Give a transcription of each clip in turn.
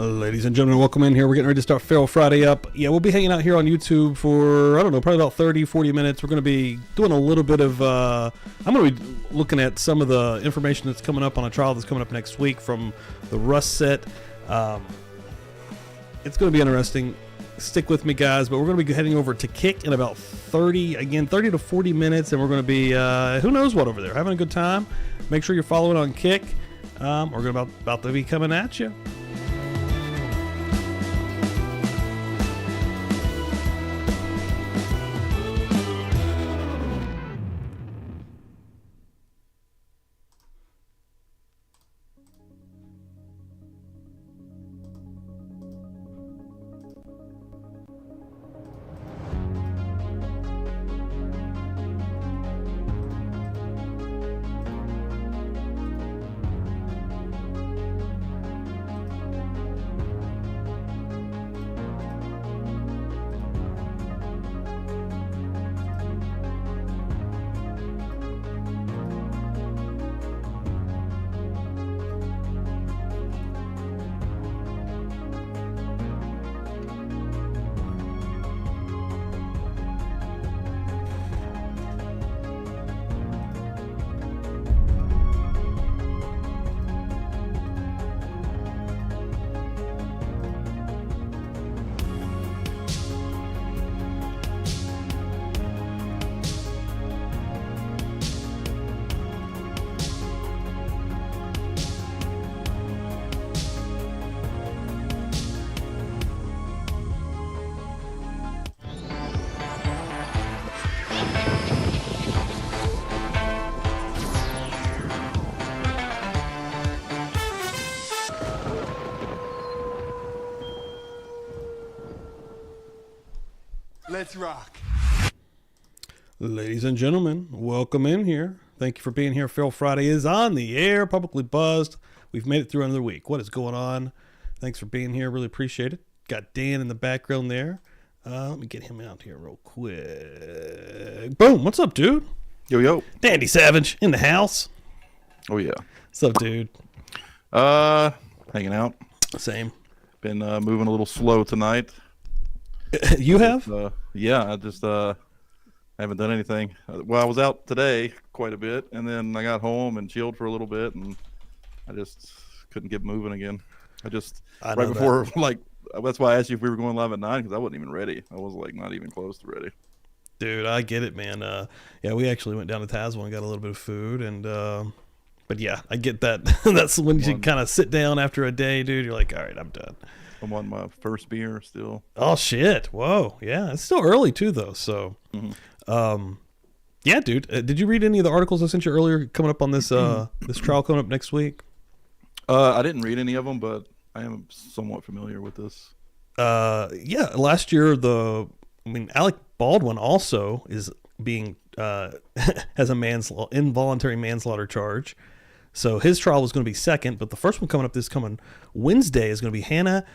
Ladies and gentlemen, welcome in here. We're getting ready to start Feral Friday up. Yeah, we'll be hanging out here on YouTube for, I don't know, probably about 30, 40 minutes. We're going to be doing a little bit of, I'm going to be looking at some of the information that's coming up on a trial that's coming up next week from the Rust set. It's going to be interesting. Stick with me, guys, but we're going to be heading over to Kick in about 30 to 40 minutes, and we're going to be, who knows what over there, having a good time. Make sure you're following on Kick. We're going to about to be coming at you. Let's rock. Ladies and gentlemen, welcome in here. Thank you for being here. Feral Friday is on the air, publicly buzzed. We've made it through another week. What is going on? Thanks for being here. Really appreciate it. Got Dan in the background there. Let me get him out here real quick. Boom. What's up, dude? Yo, yo. Dandy Savage in the house. Oh, yeah. What's up, dude? Hanging out. Same. Been moving a little slow tonight. You have? Yeah, I just haven't done anything. Well, I was out today quite a bit, and then I got home and chilled for a little bit, and I just couldn't get moving again. I right before, that. Like, that's why I asked you if we were going live at 9, because I wasn't even ready. I was, like, not even close to ready. Dude, I get it, man. Yeah, we actually went down to Tazewell and got a little bit of food, and but yeah, I get that. That's when you kind of sit down after a day, dude. You're like, all right, I'm done. I'm on my first beer still. Oh shit! Whoa, yeah, it's still early too, though. So, yeah, dude. Did you read any of the articles I sent you earlier coming up on this this trial coming up next week? I didn't read any of them, but I am somewhat familiar with this. Yeah, last year Alec Baldwin also is being has a involuntary manslaughter charge. So his trial was going to be second, but the first one coming up this coming Wednesday is going to be Hannah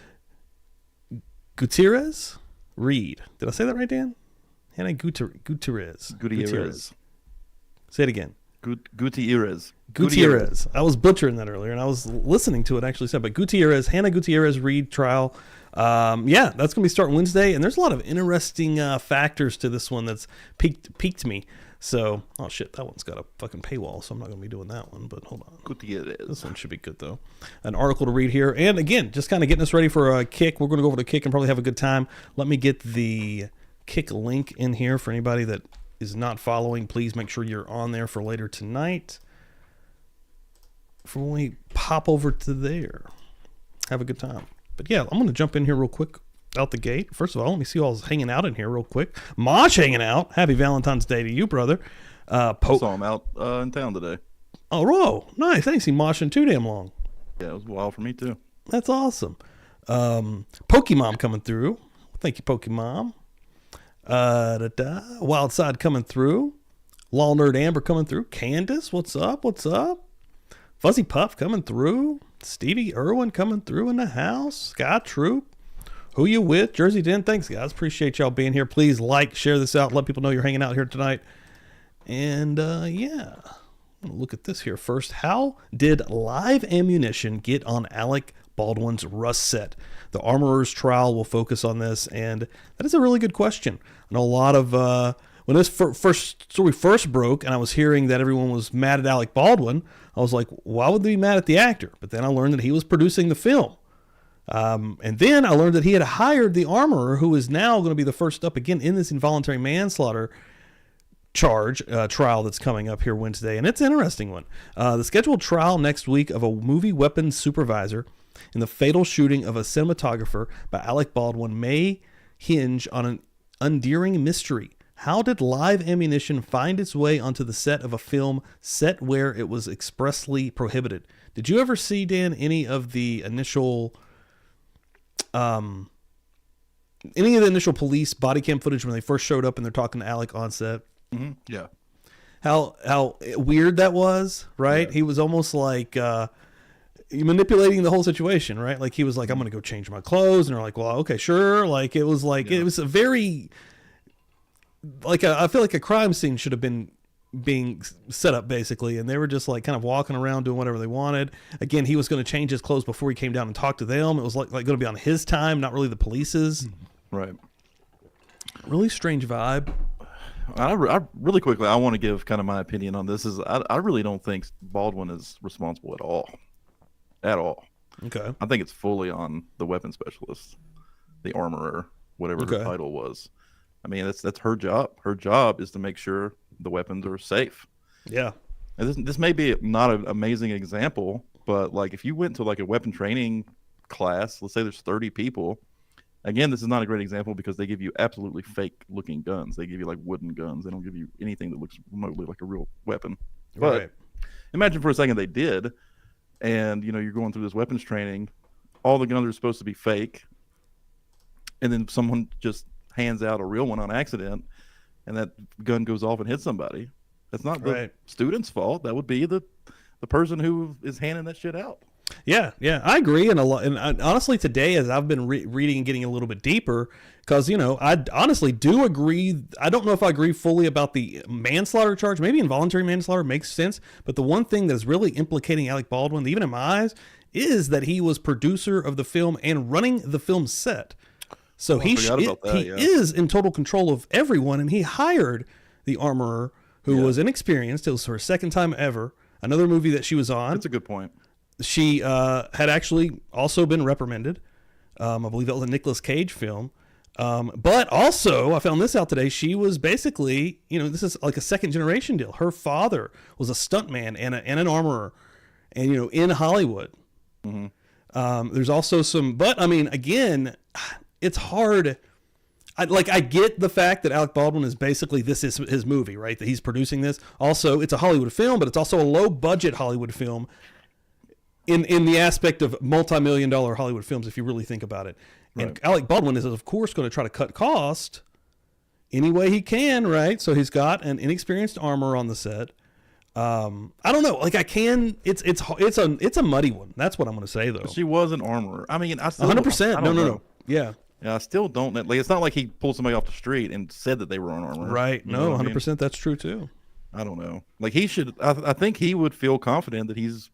Gutierrez Reed. Did I say that right, Dan? Hannah Gutierrez. Say it again. Gutierrez. I was butchering that earlier, and I was listening to it actually said, but Hannah Gutierrez Reed trial. Yeah, that's going to be starting Wednesday, and there's a lot of interesting factors to this one that's piqued me. So, oh shit, that one's got a fucking paywall, so I'm not going to be doing that one, but hold on. Gutierrez. This one should be good, though. An article to read here. And again, just kind of getting us ready for a Kick. We're going to go over to Kick and probably have a good time. Let me get the Kick link in here for anybody that is not following. Please make sure you're on there for later tonight. For when we pop over to there. Have a good time. But yeah, I'm going to jump in here real quick out the gate. First of all, let me see who all's hanging out in here real quick. Mosh hanging out. Happy Valentine's Day to you, brother. I saw him out in town today. Oh, whoa. Nice. I ain't seen Mosh in too damn long. Yeah, it was wild for me, too. That's awesome. Pokemon coming through. Thank you, Pokemon. Wild Side coming through. Law Nerd Amber coming through. Candace, what's up? What's up? Fuzzy Puff coming through. Stevie Irwin coming through in the house. Sky Troop. Who you with? Jersey Den. Thanks, guys. Appreciate y'all being here. Please like, share this out. Let people know you're hanging out here tonight. And, yeah. I'm going to look at this here first. How did live ammunition get on Alec Baldwin's Rust set. The Armorer's trial will focus on this, and that is a really good question. I know a lot of when this first story first broke, and I was hearing that everyone was mad at Alec Baldwin, I was like, why would they be mad at the actor? But then I learned that he was producing the film. And then I learned that he had hired the Armorer, who is now going to be the first up again in this involuntary manslaughter trial that's coming up here Wednesday. And it's an interesting one. The scheduled trial next week of a movie weapons supervisor in the fatal shooting of a cinematographer by Alec Baldwin may hinge on an endearing mystery. How did live ammunition find its way onto the set of a film set where it was expressly prohibited? Did you ever see, Dan, any of the initial police body cam footage when they first showed up and they're talking to Alec on set? Mm-hmm. Yeah. How weird that was, right? Yeah. He was almost like manipulating the whole situation, right? Like he was like, I'm going to go change my clothes. And they're like, well, okay, sure. Like it was like, it was a very, like I feel like a crime scene should have been being set up basically. And they were just like kind of walking around doing whatever they wanted. Again, he was going to change his clothes before he came down and talked to them. It was like going to be on his time, not really the police's. Right. Really strange vibe. I really quickly, I want to give kind of my opinion on this. I really don't think Baldwin is responsible at all. Okay. I think it's fully on the weapons specialist, the armorer, whatever her title was. I mean, that's her job. Her job is to make sure the weapons are safe. Yeah. And this may be not an amazing example, but like if you went to like a weapon training class, let's say there's 30 people. Again, this is not a great example because they give you absolutely fake looking guns. They give you like wooden guns. They don't give you anything that looks remotely like a real weapon. But imagine for a second they did, and you're going through this weapons training. All the guns are supposed to be fake, and then someone just hands out a real one on accident, and that gun goes off and hits somebody. That's not the student's fault. That would be the person who is handing that shit out. Yeah, I agree. And honestly, today, as I've been reading and getting a little bit deeper, because, I honestly do agree. I don't know if I agree fully about the manslaughter charge. Maybe involuntary manslaughter makes sense. But the one thing that's really implicating Alec Baldwin, even in my eyes, is that he was producer of the film and running the film set. So he is in total control of everyone. And he hired the armorer who was inexperienced. It was her second time ever. Another movie that she was on. That's a good point. She had actually also been reprimanded. I believe that was a Nicolas Cage film. But also, I found this out today, she was basically, this is like a second generation deal. Her father was a stuntman and an armorer and, in Hollywood. Mm-hmm. There's also but I mean, again, it's hard. I get the fact that Alec Baldwin is basically, this is his movie, right? That he's producing this. Also, it's a Hollywood film, but it's also a low budget Hollywood film. In the aspect of multi-million-dollar Hollywood films, if you really think about it. Right. And Alec Baldwin is, of course, going to try to cut cost any way he can, right? So he's got an inexperienced armorer on the set. I don't know. Like it's a muddy one. That's what I'm going to say, though. She was an armorer. I mean, I still 100%. No. Yeah. Yeah, I still don't. Like, it's not like he pulled somebody off the street and said that they were an armorer. Right. No, 100%. I mean? That's true too. I don't know. Like he should. I think he would feel confident that he's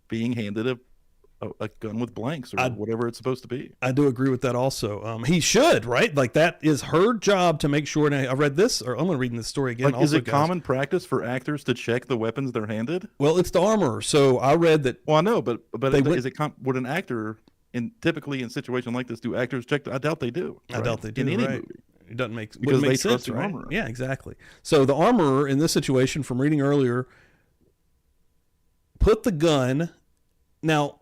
being handed a gun with blanks or whatever it's supposed to be. I do agree with that also. He should, right? Like that is her job to make sure. And I read this, or I'm going to read this story again. Like, is it common practice for actors to check the weapons they're handed? Well, it's the armorer. So I read that. Well, I know, but would an actor typically in a situation like this, do actors check? I doubt they do. Right? I doubt they do. In any right? movie. It doesn't make because they make trust sense, the right? armorer. Yeah, exactly. So the armorer in this situation, from reading earlier, put the gun. Now,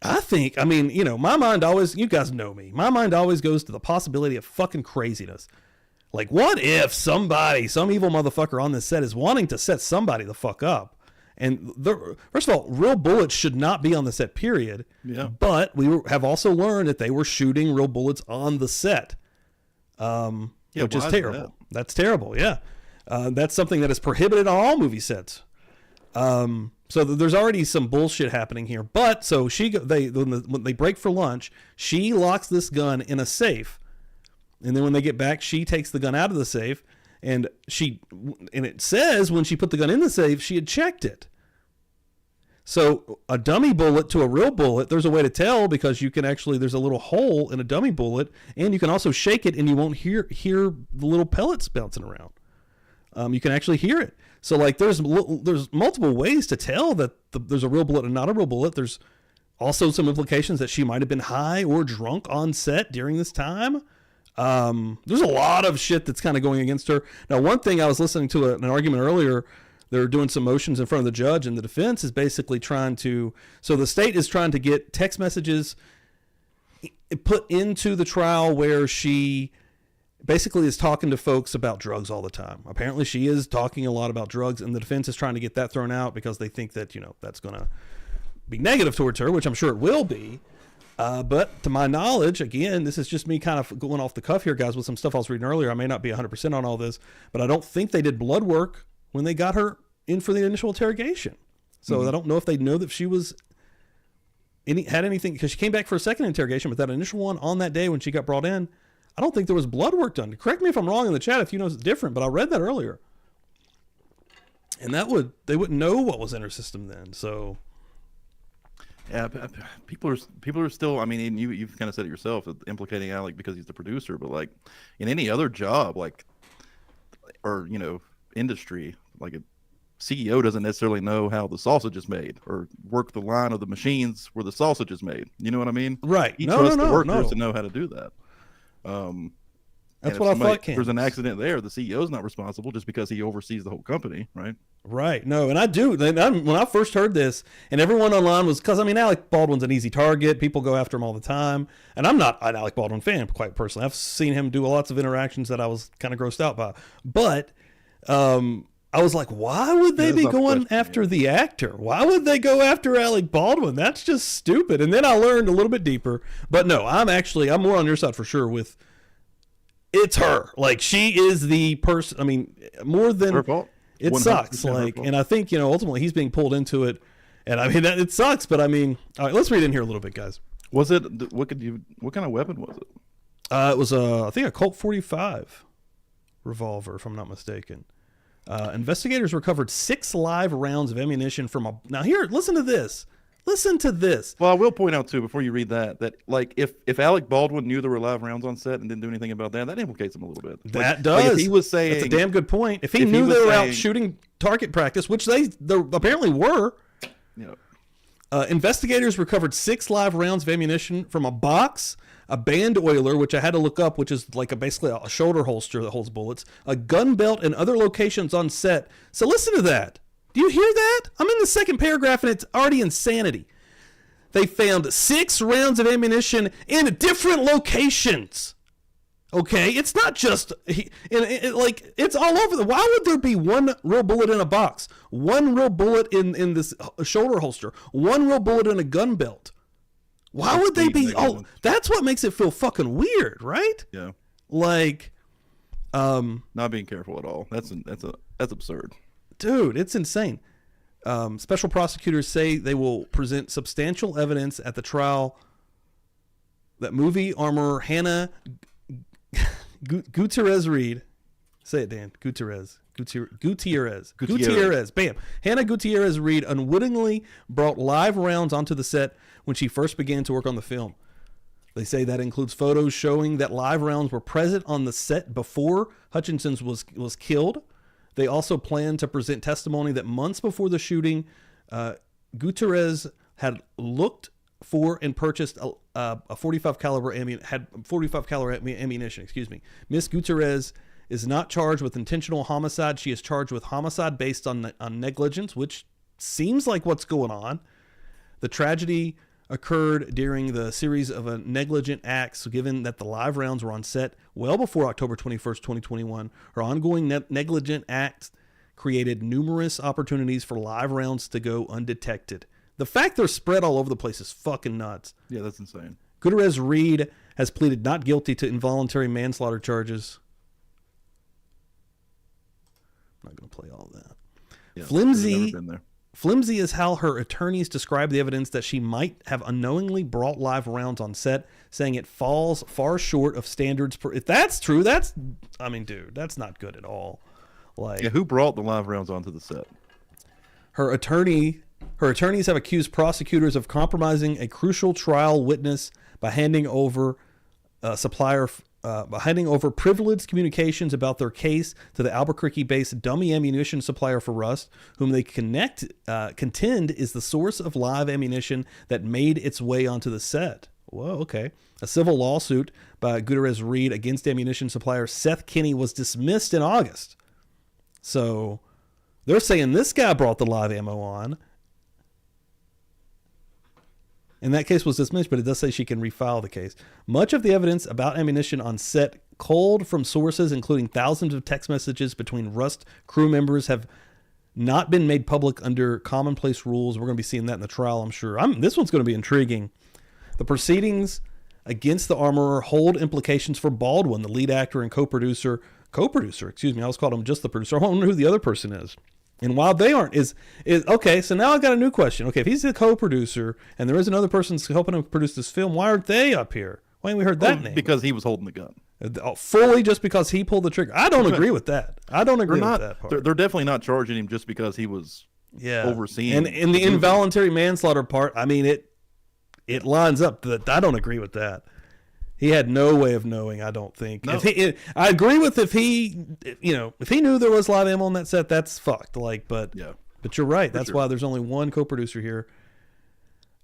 I think, my mind always, you guys know me, my mind always goes to the possibility of fucking craziness. Like, what if some evil motherfucker on this set is wanting to set somebody the fuck up? And first of all, real bullets should not be on the set, period. Yeah. But we have also learned that they were shooting real bullets on the set, which is terrible. That's terrible, yeah. That's something that is prohibited on all movie sets. So there's already some bullshit happening here. But so when they break for lunch, she locks this gun in a safe, and then when they get back, she takes the gun out of the safe, and it says when she put the gun in the safe, she had checked it. So a dummy bullet to a real bullet, there's a way to tell because you can actually, there's a little hole in a dummy bullet, and you can also shake it and you won't hear the little pellets bouncing around. You can actually hear it. So like there's multiple ways to tell that there's a real bullet and not a real bullet. There's also some implications that she might have been high or drunk on set during this time. There's a lot of shit that's kind of going against her. Now, one thing I was listening to an argument earlier, they're doing some motions in front of the judge, and the defense is basically trying to, so the state is trying to get text messages put into the trial where she basically is talking to folks about drugs all the time. Apparently she is talking a lot about drugs, and the defense is trying to get that thrown out because they think that, that's going to be negative towards her, which I'm sure it will be. But to my knowledge, again, this is just me kind of going off the cuff here, guys, with some stuff I was reading earlier. I may not be 100% on all this, but I don't think they did blood work when they got her in for the initial interrogation. So I don't know if they know that she had anything, because she came back for a second interrogation, but that initial one on that day when she got brought in, I don't think there was blood work done. Correct me if I'm wrong in the chat if you know it's different, but I read that earlier. And they wouldn't know what was in her system then. So yeah, people are still, I mean, and you've kind of said it yourself, implicating Alec because he's the producer, but like in any other job, like, or, industry, like a CEO doesn't necessarily know how the sausage is made or work the line of the machines where the sausage is made. You know what I mean? Right. He trusts the workers to know how to do that. That's what I thought. If there's an accident there, the CEO is not responsible just because he oversees the whole company, right? Right. No, and I do. When I first heard this, and everyone online was, because Alec Baldwin's an easy target. People go after him all the time, and I'm not an Alec Baldwin fan, quite personally. I've seen him do lots of interactions that I was kind of grossed out by, but I was like, why would they be going after the actor? Why would they go after Alec Baldwin? That's just stupid. And then I learned a little bit deeper, but no, I'm more on your side for sure with. It's her. Like, she is the person. I mean, more than her fault. It sucks. Like, and I think, ultimately he's being pulled into it. And I mean, it sucks, but I mean, all right, let's read in here a little bit, guys. Was it, what kind of weapon was it? It was I think a Colt 45 revolver, if I'm not mistaken. Investigators recovered 6 live rounds of ammunition from now here, listen to this. Listen to this. Well, I will point out too, before you read that like if Alec Baldwin knew there were live rounds on set and didn't do anything about that implicates him a little bit. That does. Like if he was saying, that's a damn good point. If he knew they were out shooting target practice, which they apparently were. Investigators recovered 6 live rounds of ammunition from a box, a band oiler, which I had to look up, which is like basically a shoulder holster that holds bullets, a gun belt, and other locations on set. So listen to that. Do you hear that? I'm in the second paragraph, and it's already insanity. They found 6 rounds of ammunition in different locations. Okay, it's not just it's all over. Why would there be one real bullet in a box, one real bullet in this shoulder holster, one real bullet in a gun belt? Why would they be? Oh, that's what makes it feel fucking weird, right? Yeah. Like, not being careful at all. That's absurd. Dude, it's insane. Special prosecutors say they will present substantial evidence at the trial that movie armorer Halyna Gutierrez Reed, say it, Dan, Gutierrez. Bam. Halyna Gutierrez Reed unwittingly brought live rounds onto the set when she first began to work on the film. They say that includes photos showing that live rounds were present on the set before Hutchinson was killed. They also plan to present testimony that months before the shooting, Gutierrez had looked for and purchased a 45 caliber ammunition. Excuse me. Miss Gutierrez is not charged with intentional homicide. She is charged with homicide based on negligence, which seems like what's going on. The tragedy occurred during the series of negligent acts, given that the live rounds were on set well before October 21st, 2021. Her ongoing negligent acts created numerous opportunities for live rounds to go undetected. The fact they're spread all over the place is fucking nuts. Yeah, that's insane. Gutierrez Reed has pleaded not guilty to involuntary manslaughter charges. I'm not going to play all that. Yeah, Flimsy is how her attorneys describe the evidence that she might have unknowingly brought live rounds on set, saying it falls far short of standards. If that's true, dude, that's not good at all. Like, yeah, who brought the live rounds onto the set? Her attorney Her attorneys have accused prosecutors of compromising a crucial trial witness by handing over privileged communications about their case to the Albuquerque-based dummy ammunition supplier for Rust, whom they contend is the source of live ammunition that made its way onto the set. Whoa, okay. A civil lawsuit by Gutierrez Reed against ammunition supplier Seth Kinney was dismissed in August. So they're saying this guy brought the live ammo on. And that case was dismissed, but it does say she can refile the case. Much of the evidence about ammunition on set, culled from sources including thousands of text messages between Rust crew members, have not been made public under commonplace rules. We're going to be seeing that in the trial, I'm sure. This one's going to be intriguing. The proceedings against the armorer hold implications for Baldwin, the lead actor and co-producer, excuse me, I always called him just the producer. I wonder who the other person is. And while they aren't, is okay, so now I've got a new question. Okay, if he's the co-producer and there is another person helping him produce this film, why aren't they up here? Why haven't we heard that name? Because he was holding the gun. Fully just because he pulled the trigger. I don't agree with that. I don't agree with that part. They're definitely not charging him just because he was overseeing. And in the involuntary manslaughter part, I mean, it lines up. That I don't agree with that. He had no way of knowing, I don't think. No. I agree with if he knew there was live ammo on that set, that's fucked. But you're right. That's why there's only one co-producer here.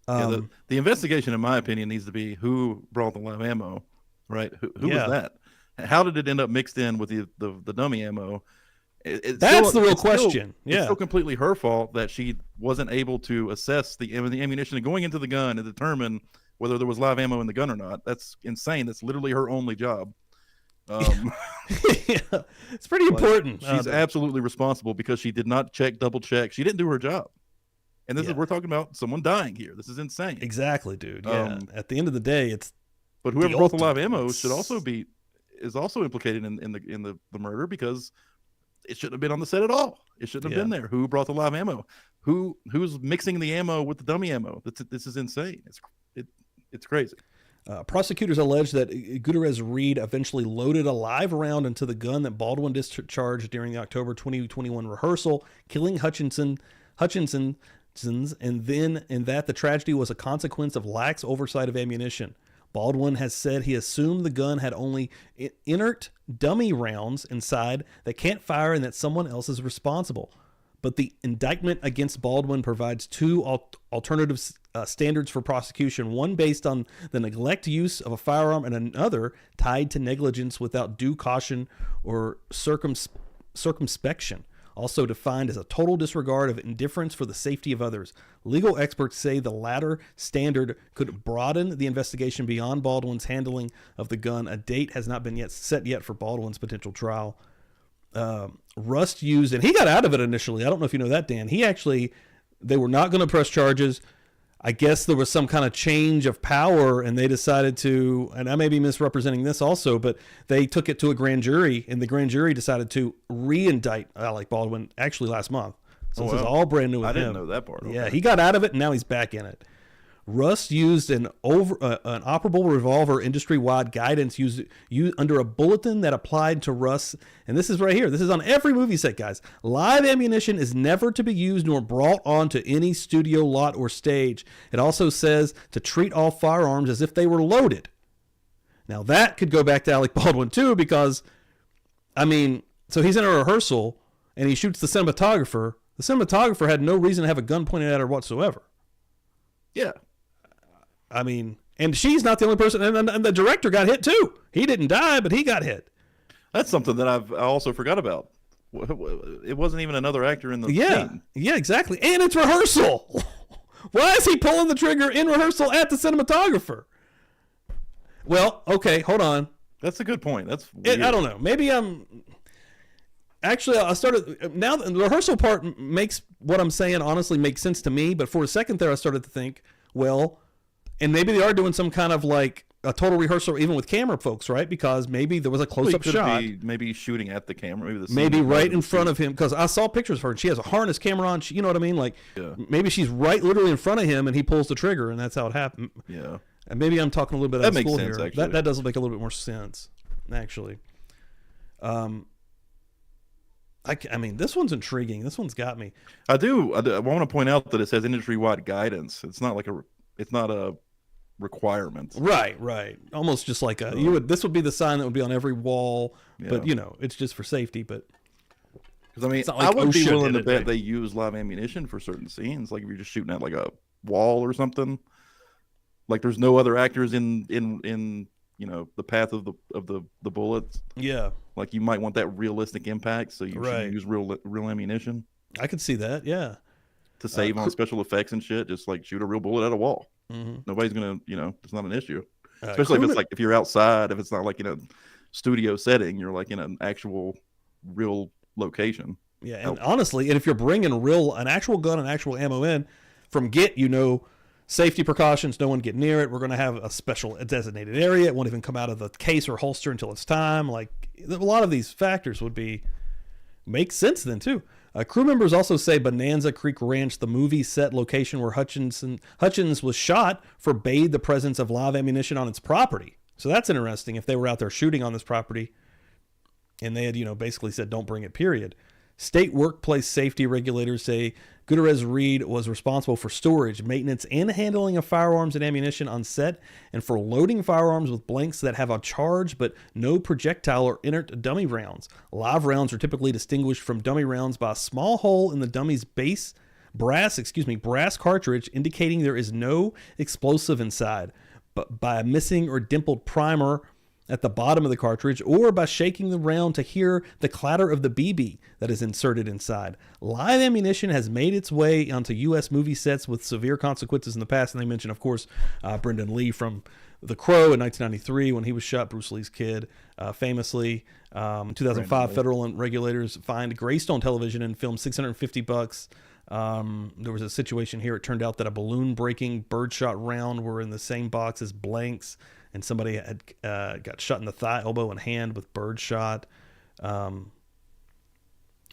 The investigation, in my opinion, needs to be who brought the live ammo, right? Who was that? How did it end up mixed in with the dummy ammo? That's the real question. It's still completely her fault that she wasn't able to assess the ammunition going into the gun and determine whether there was live ammo in the gun or not. That's insane. That's literally her only job. It's pretty important. She's absolutely responsible because she did not double check. She didn't do her job. And we're talking about someone dying here. This is insane. Exactly, dude. Yeah. At the end of the day, but whoever brought the live ammo is also implicated in the murder, because it shouldn't have been on the set at all. It shouldn't have been there. Who brought the live ammo? Who's mixing the ammo with the dummy ammo? This is insane. It's crazy. Prosecutors allege that Gutierrez Reed eventually loaded a live round into the gun that Baldwin discharged during the October 2021 rehearsal, killing Hutchinson, and that the tragedy was a consequence of lax oversight of ammunition. Baldwin has said he assumed the gun had only inert dummy rounds inside that can't fire and that someone else is responsible. But the indictment against Baldwin provides two alternative standards for prosecution, one based on the neglect use of a firearm and another tied to negligence without due caution or circumspection, also defined as a total disregard of indifference for the safety of others. Legal experts say the latter standard could broaden the investigation beyond Baldwin's handling of the gun. A date has not been set yet for Baldwin's potential trial. Rust used, and he got out of it initially. I don't know if you know that, Dan. They were not going to press charges. I guess there was some kind of change of power, and they decided to, and I may be misrepresenting this also, but they took it to a grand jury, and the grand jury decided to re-indict Alec Baldwin actually last month. So this is all brand new with him. I didn't know that part. Yeah, he got out of it, and now he's back in it. Rust used an operable revolver industry-wide guidance used under a bulletin that applied to Rust. And this is right here. This is on every movie set, guys. Live ammunition is never to be used nor brought onto any studio lot or stage. It also says to treat all firearms as if they were loaded. Now, that could go back to Alec Baldwin, too, because, so he's in a rehearsal, and he shoots the cinematographer. The cinematographer had no reason to have a gun pointed at her whatsoever. Yeah. And she's not the only person, and the director got hit too. He didn't die, but he got hit. That's something that I also forgot about. It wasn't even another actor in the scene. Yeah, exactly. And it's rehearsal. Why is he pulling the trigger in rehearsal at the cinematographer? Well, okay, hold on. That's a good point. That's weird. I don't know. Maybe Actually, I started, now the rehearsal part makes what I'm saying honestly makes sense to me, but for a second there I started to think, well, and maybe they are doing some kind of like a total rehearsal even with camera folks, right? Because maybe there was a close-up shot. Maybe shooting at the camera. Maybe right in front of him, because I saw pictures of her and she has a harness camera on. You know what I mean? Like maybe she's right literally in front of him and he pulls the trigger and that's how it happened. Yeah. And maybe I'm talking a little bit out of school sense, here. Actually. That does make a little bit more sense, actually. I mean, this one's intriguing. This one's got me. I want to point out that it says industry-wide guidance. It's not a requirement. Right. Almost just like this would be the sign that would be on every wall, but it's just for safety. But because I mean, like I would be OSHA willing did to it, bet right? they use live ammunition for certain scenes, like if you're just shooting at like a wall or something. Like there's no other actors in the path of the bullets. Yeah. Like you might want that realistic impact, so you should use real ammunition. I could see that. Yeah. To save on special effects and shit, just like shoot a real bullet at a wall. Mm-hmm. Nobody's gonna, it's not an issue. Especially if it's like if you're outside, if it's not like in a studio setting, you're like in an actual real location. Yeah, and honestly, and if you're bringing an actual gun and actual ammo in from safety precautions, no one get near it. We're going to have a special designated area. It won't even come out of the case or holster until it's time. Like a lot of these factors would make sense then too. Crew members also say Bonanza Creek Ranch, the movie set location where Hutchins was shot, forbade the presence of live ammunition on its property. So that's interesting. If they were out there shooting on this property and they had, basically said, don't bring it, period. State workplace safety regulators say Gutierrez Reed was responsible for storage, maintenance, and handling of firearms and ammunition on set, and for loading firearms with blanks that have a charge but no projectile or inert dummy rounds. Live rounds are typically distinguished from dummy rounds by a small hole in the dummy's brass cartridge, indicating there is no explosive inside, but by a missing or dimpled primer at the bottom of the cartridge, or by shaking the round to hear the clatter of the BB that is inserted inside. Live ammunition has made its way onto U.S. movie sets with severe consequences in the past, and they mention, of course, Brendan Lee from The Crow in 1993 when he was shot, Bruce Lee's kid, famously. In 2005, federal regulators fined Greystone Television and filmed $650. There was a situation here. It turned out that a balloon-breaking birdshot round were in the same box as blanks, and somebody had got shot in the thigh, elbow, and hand with birdshot. In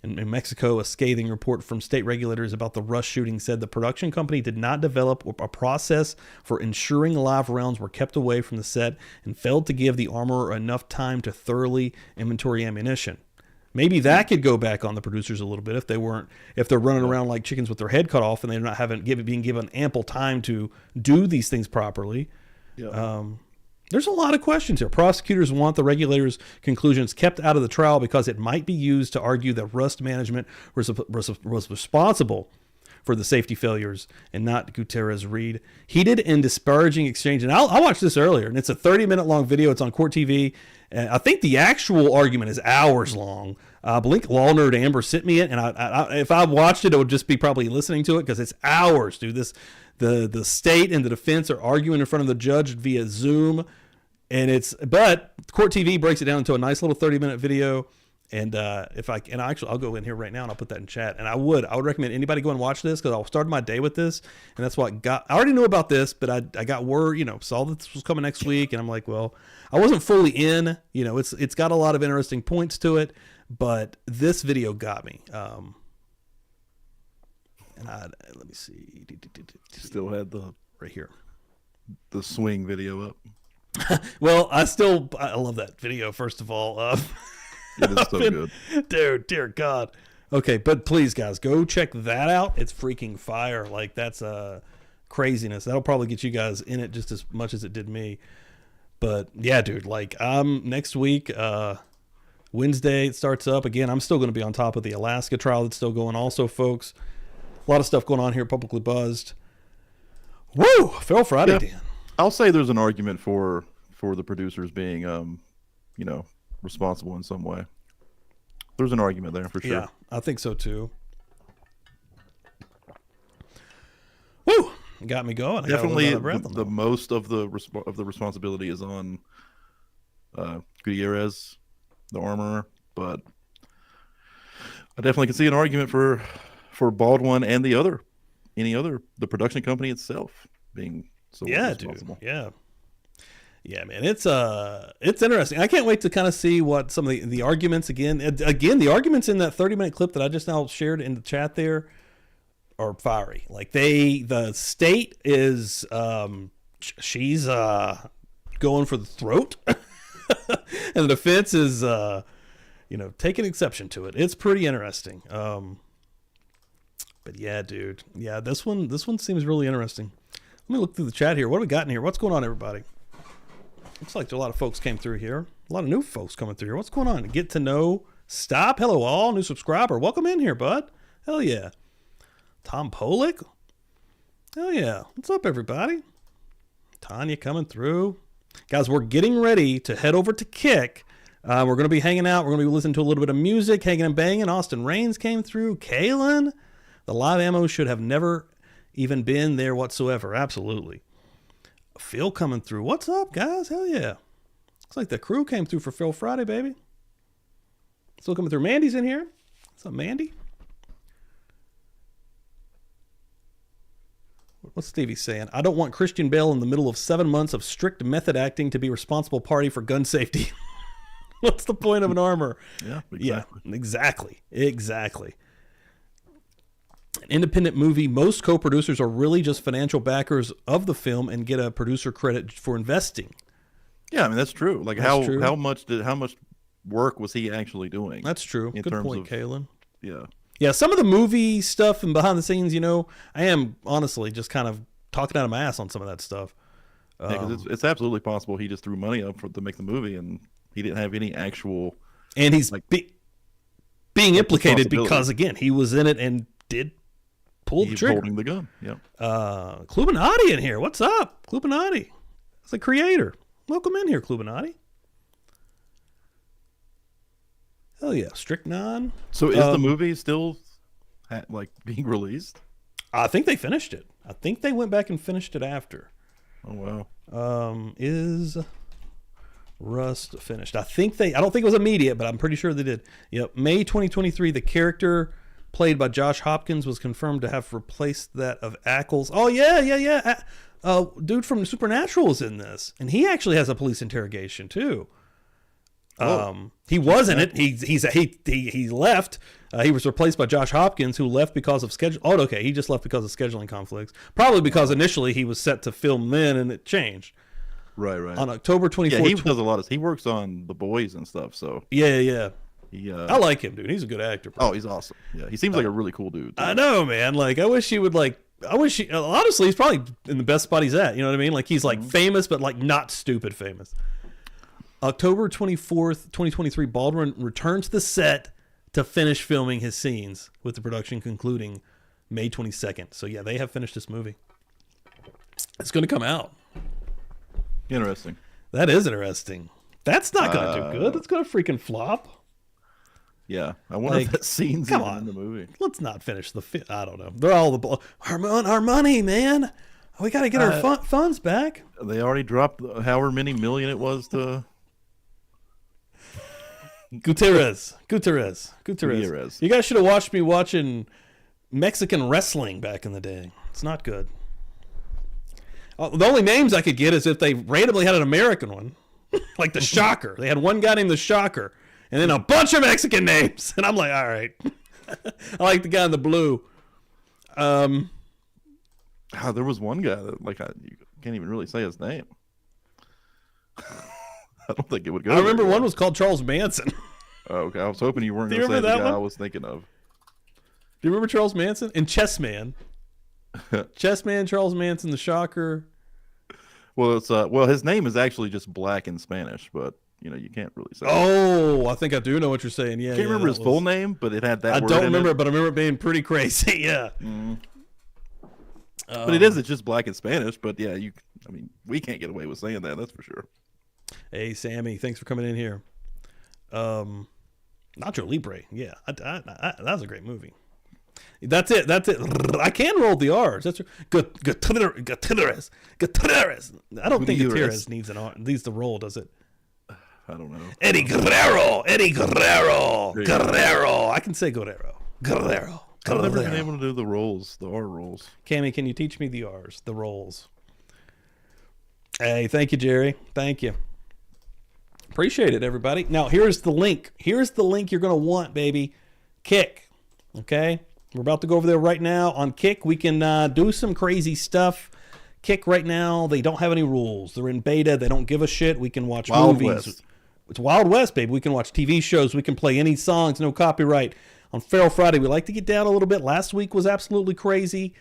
Mexico, a scathing report from state regulators about the Rush shooting said the production company did not develop a process for ensuring live rounds were kept away from the set and failed to give the armorer enough time to thoroughly inventory ammunition. Maybe that could go back on the producers a little bit if they're running around like chickens with their head cut off and they're not being given ample time to do these things properly. Yeah. There's a lot of questions here. Prosecutors want the regulators' conclusions kept out of the trial because it might be used to argue that Rust management was responsible for the safety failures and not Gutierrez Reed. Heated and disparaging exchange. And I watched this earlier, and it's a 30-minute long video. It's on Court TV. And I think the actual argument is hours long. Blink Law Nerd Amber sent me it, and if I watched it, it would just be probably listening to it because it's hours, dude. The state and the defense are arguing in front of the judge via Zoom, but Court TV breaks it down into a nice little 30-minute video. And I'll go in here right now and I'll put that in chat. And I would recommend anybody go and watch this because I'll start my day with this. And that's what I already knew about this, but I got word, saw that this was coming next week. And I'm like, well, I wasn't fully in, it's got a lot of interesting points to it, but this video got me. Let me see. Still had right here, the swing video up. Well, I love that video. First of all, it is so good, dude. Dear God. Okay, but please, guys, go check that out. It's freaking fire. Like that's craziness. That'll probably get you guys in it just as much as it did me. But yeah, dude. Like next week, Wednesday it starts up again. I'm still going to be on top of the Alaska trial that's still going. Also, folks, a lot of stuff going on here. Publicly buzzed. Woo! Feral Friday, yeah. Dan. I'll say there's an argument for the producers being, responsible in some way. There's an argument there for sure. Yeah, I think so too. Woo! Got me going. Definitely, the most of the responsibility is on Gutierrez, the armorer, but I definitely can see an argument for Baldwin and the production company itself being so responsible. Dude. Yeah, man, it's interesting. I can't wait to kind of see what some of the arguments again, the arguments in that 30-minute clip that I just now shared in the chat there are fiery. Like the state is she's going for the throat, and the defense is taking exception to it. It's pretty interesting. But yeah, dude. Yeah, this one seems really interesting. Let me look through the chat here. What do we got in here? What's going on, everybody? Looks like a lot of folks came through here. A lot of new folks coming through here. What's going on? Get to know. Stop. Hello, all. New subscriber. Welcome in here, bud. Hell yeah. Tom Polick. Hell yeah. What's up, everybody? Tanya coming through. Guys, we're getting ready to head over to Kick. We're going to be hanging out. We're going to be listening to a little bit of music, hanging and banging. Austin Rains came through. Kaylin. The live ammo should have never even been there whatsoever. Absolutely. Phil coming through. What's up, guys? Hell yeah. Looks like the crew came through for Phil Friday, baby. Still coming through. Mandy's in here. What's up, Mandy? What's Stevie saying? I don't want Christian Bale in the middle of 7 months of strict method acting to be responsible party for gun safety. What's the point of an armor? Yeah, exactly. Yeah, exactly. An independent movie, most co-producers are really just financial backers of the film and get a producer credit for investing. Yeah, I mean that's true. Like That's true. how much work was he actually doing? That's true. Good point, Kaylin. Yeah. Yeah, some of the movie stuff and behind the scenes, I am honestly just kind of talking out of my ass on some of that stuff. Yeah, because it's absolutely possible he just threw money up to make the movie and he didn't have any actual. And he's being implicated because, again, he was in it and did pull the trigger. Holding the gun. Yeah. Klubenati in here. What's up, Klubenati? It's the creator. Welcome in here, Klubenati. Hell yeah, Strychnine. So is the movie still being released? I think they finished it. I think they went back and finished it after. Oh wow. Is Rust finished? I don't think it was immediate, but I'm pretty sure they did. Yep. May 2023, the character played by Josh Hopkins was confirmed to have replaced that of Ackles. Oh yeah. Dude from Supernatural is in this, and he actually has a police interrogation too. He was in it. He left. He was replaced by Josh Hopkins, who left because of schedule. Oh, okay. He just left because of scheduling conflicts. Probably because initially he was set to film then, and it changed. Right. On October 24th. Yeah, he does a lot of. He works on The Boys and stuff. So yeah. I like him, dude. He's a good actor. Bro. Oh, he's awesome. Yeah, he seems like a really cool dude. I know, man. Like, I wish he would honestly, he's probably in the best spot he's at. You know what I mean? Like, he's famous, but not stupid famous. October 24th, 2023, Baldwin returned to the set to finish filming his scenes, with the production concluding May 22nd. So, yeah, they have finished this movie. It's going to come out. Interesting. That is interesting. That's not going to do good. That's going to freaking flop. Yeah. I wonder if that scene's even in the movie. Let's not finish I don't know. They're all our money, man. We got to get our funds back. They already dropped however many million it was to... Gutierrez. You guys should have watched me watching Mexican wrestling back in the day. It's not good. The only names I could get is if they randomly had an American one, like the Shocker. They had one guy named the Shocker, and then a bunch of Mexican names. And I'm like, all right. I like the guy in the blue. There was one guy that you can't even really say his name. I don't think it would go. I remember one was called Charles Manson. Oh, okay. I was hoping you weren't going to say the guy I was thinking of. Do you remember Charles Manson? And Chessman. Charles Manson, the Shocker. Well, it's his name is actually just Black in Spanish, but you can't really say. Oh, I think I do know what you're saying. Yeah, I can't remember his full name, but it had that. I word don't in remember it. it, but I remember it being pretty crazy. Yeah. Mm-hmm. But it's just Black in Spanish. But yeah, we can't get away with saying that. That's for sure. Hey, Sammy, thanks for coming in here. Nacho Libre, yeah, that was a great movie. That's it. I can roll the R's. That's Gutierrez. I don't think Gutierrez needs an R. Needs the roll, does it? I don't know. Eddie Guerrero. I can say Guerrero. I've never been able to do the rolls, the R rolls. Cammy, can you teach me the R's, the rolls? Hey, thank you, Jerry. Thank you. Appreciate it, everybody. Now, here's the link. Here's the link you're going to want, baby. Kick. Okay? We're about to go over there right now. On Kick, we can do some crazy stuff. Kick right now, they don't have any rules. They're in beta. They don't give a shit. We can watch Wild movies. West. It's Wild West, baby. We can watch TV shows. We can play any songs, no copyright. On Feral Friday, we like to get down a little bit. Last week was absolutely crazy.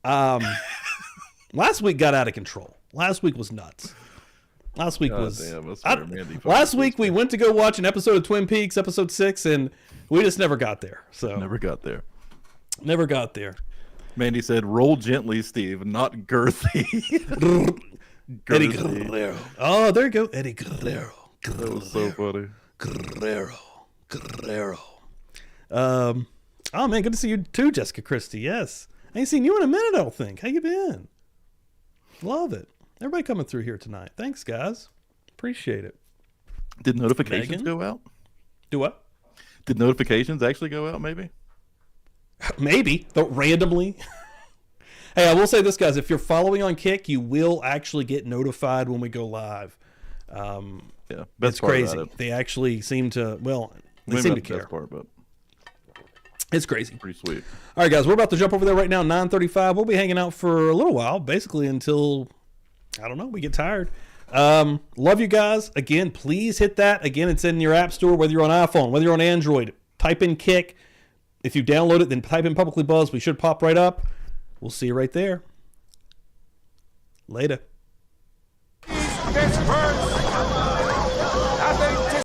Last week got out of control. Last week was nuts. Last week last week we went to go watch an episode of Twin Peaks, episode 6, and we just never got there. So Never got there. Never got there. Mandy said, "Roll gently, Steve, not girthy." Eddie Guerrero. Oh, there you go, Eddie Guerrero. That was so funny. Guerrero. Oh man, good to see you too, Jessica Christie. Yes, I ain't seen you in a minute. I don't think. How you been? Love it. Everybody coming through here tonight. Thanks, guys. Appreciate it. Did notifications Megan? go out? Do what? Did notifications actually go out? Maybe. Maybe, but randomly. Hey, I will say this, guys. If you're following on Kick, you will actually get notified when we go live. Yeah, It's crazy. They actually seem to. Well, they seem to care. Best part, but it's crazy. pretty sweet. All right, guys, we're about to jump over there right now. 9:35. We'll be hanging out for a little while, basically until I don't know. We get tired. Love you guys. Again, please hit that. Again, it's in your app store, whether you're on iPhone, whether you're on Android. Type in Kick. If you download it, then type in Publicly Buzzed. We should pop right up. We'll see you right there. Later. This hurts.